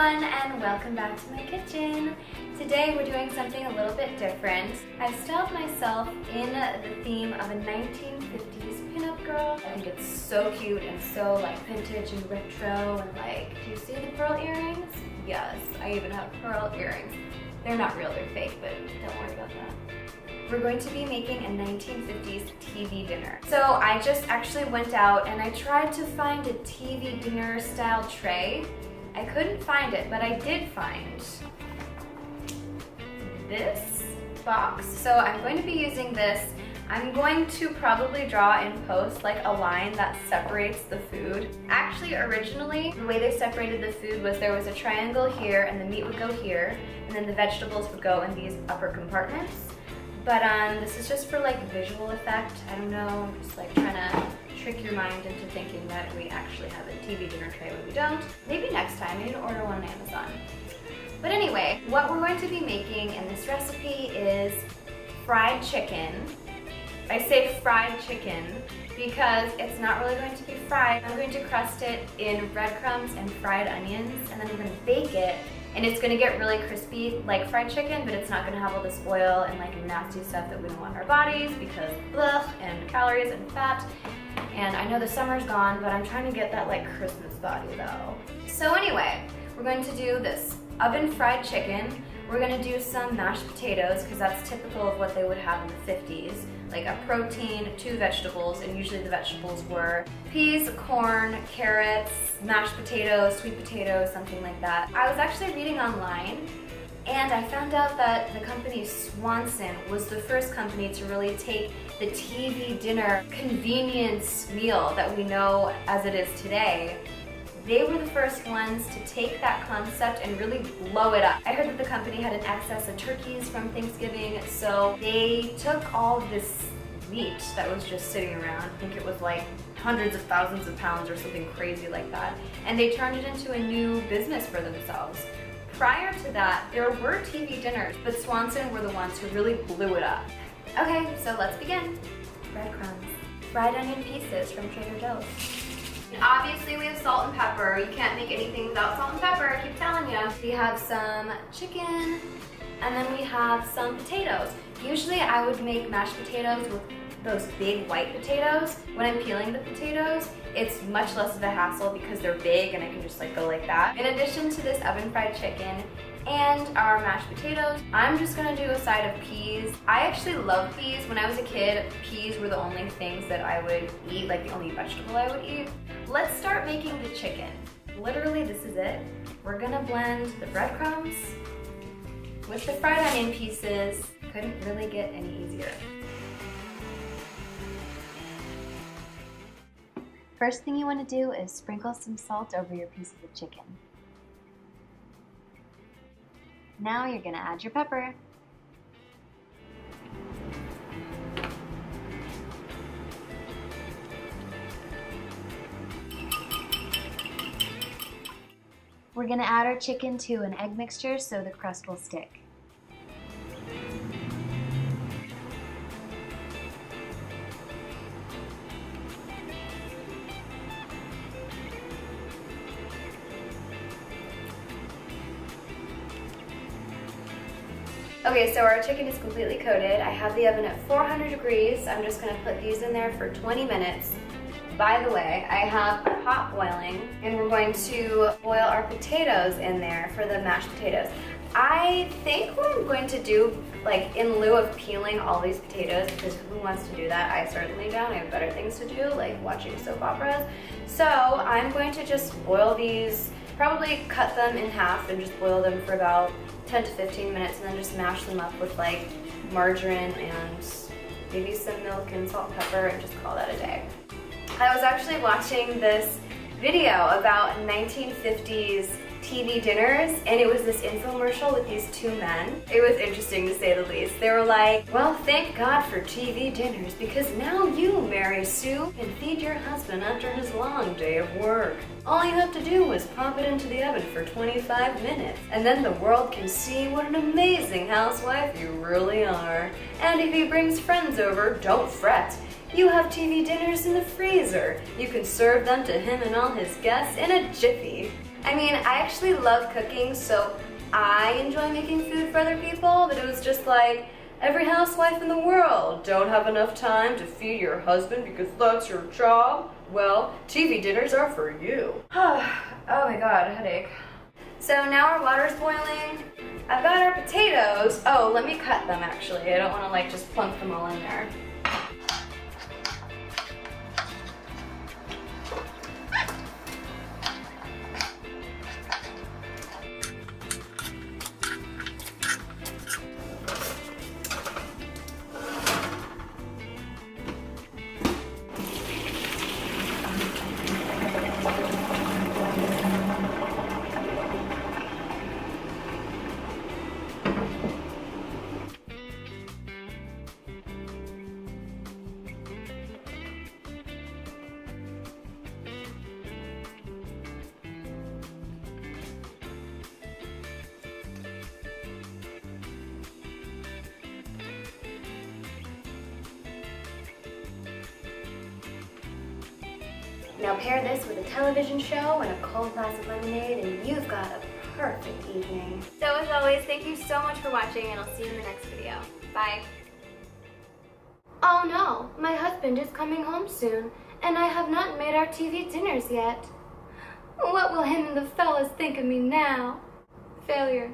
everyone, and welcome back to my kitchen. Today we're doing something a little bit different. I've styled myself in the theme of a 1950s pinup girl. I think it's so cute and so like vintage and retro and like, do you see the pearl earrings? Yes, I even have pearl earrings. They're not real, they're fake, but don't worry about that. We're going to be making a 1950s TV dinner. So I just actually went out and I tried to find a TV dinner style tray. I couldn't find it, but I did find this box. So I'm going to be using this. I'm going to probably draw in post like a line that separates the food. Actually, originally, the way they separated the food was there was a triangle here and the meat would go here, and then the vegetables would go in these upper compartments. But this is just for like visual effect. I don't know, I'm just like trying to trick your mind into thinking that we actually have a TV dinner tray when we don't. Maybe next time, I need to order one on Amazon. But anyway, what we're going to be making in this recipe is fried chicken. I say fried chicken because it's not really going to be fried. I'm going to crust it in breadcrumbs and fried onions, and then I'm going to bake it. And it's gonna get really crispy like fried chicken, but it's not gonna have all this oil and like nasty stuff that we don't want in our bodies because ugh, and calories and fat. And I know the summer's gone, but I'm trying to get that like Christmas body though. So anyway, we're going to do this oven fried chicken. We're gonna do some mashed potatoes because that's typical of what they would have in the 50s. Like a protein, 2 vegetables, and usually the vegetables were peas, corn, carrots, mashed potatoes, sweet potatoes, something like that. I was actually reading online and I found out that the company Swanson was the first company to really take the TV dinner convenience meal that we know as it is today. They were the first ones to take that concept and really blow it up. I heard that the company had an excess of turkeys from Thanksgiving, so they took all of this meat that was just sitting around, I think it was like hundreds of thousands of pounds or something crazy like that, and they turned it into a new business for themselves. Prior to that, there were TV dinners, but Swanson were the ones who really blew it up. Okay, so let's begin. Breadcrumbs. Fried onion pieces from Trader Joe's. Obviously we have salt and pepper. You can't make anything without salt and pepper, I keep telling you. We have some chicken, and then we have some potatoes. Usually I would make mashed potatoes with those big white potatoes. When I'm peeling the potatoes, it's much less of a hassle because they're big and I can just like go like that. In addition to this oven fried chicken and our mashed potatoes, I'm just gonna do a side of peas. I actually love peas. When I was a kid, peas were the only things that I would eat, like the only vegetable I would eat. Let's start making the chicken. Literally, this is it. We're gonna blend the breadcrumbs with the fried onion pieces. Couldn't really get any easier. First thing you want to do is sprinkle some salt over your piece of the chicken. Now you're going to add your pepper. We're going to add our chicken to an egg mixture so the crust will stick. Okay, so our chicken is completely coated. I have the oven at 400 degrees. I'm just gonna put these in there for 20 minutes. By the way, I have a pot boiling and we're going to boil our potatoes in there for the mashed potatoes. I think what I'm going to do, like in lieu of peeling all these potatoes, because who wants to do that? I certainly don't. I have better things to do, like watching soap operas. So I'm going to just boil these, probably cut them in half and just boil them for about 10 to 15 minutes and then just mash them up with like margarine and maybe some milk and salt and pepper and just call that a day. I was actually watching this video about 1950s TV dinners, and it was this infomercial with these 2 men. It was interesting to say the least. They were like, well, thank God for TV dinners because now you, Mary Sue, can feed your husband after his long day of work. All you have to do is pop it into the oven for 25 minutes, and then the world can see what an amazing housewife you really are. And if he brings friends over, don't fret. You have TV dinners in the freezer. You can serve them to him and all his guests in a jiffy. I mean, I actually love cooking, so I enjoy making food for other people, but it was just like, every housewife in the world don't have enough time to feed your husband because that's your job? Well, TV dinners are for you. Oh my god, a headache. So now our water's boiling. I've got our potatoes. Oh, let me cut them actually. I don't want to like just plunk them all in there. Now pair this with a television show and a cold glass of lemonade and you've got a perfect evening. So as always, thank you so much for watching and I'll see you in the next video. Bye. Oh no, my husband is coming home soon and I have not made our TV dinners yet. What will him and the fellas think of me now? Failure.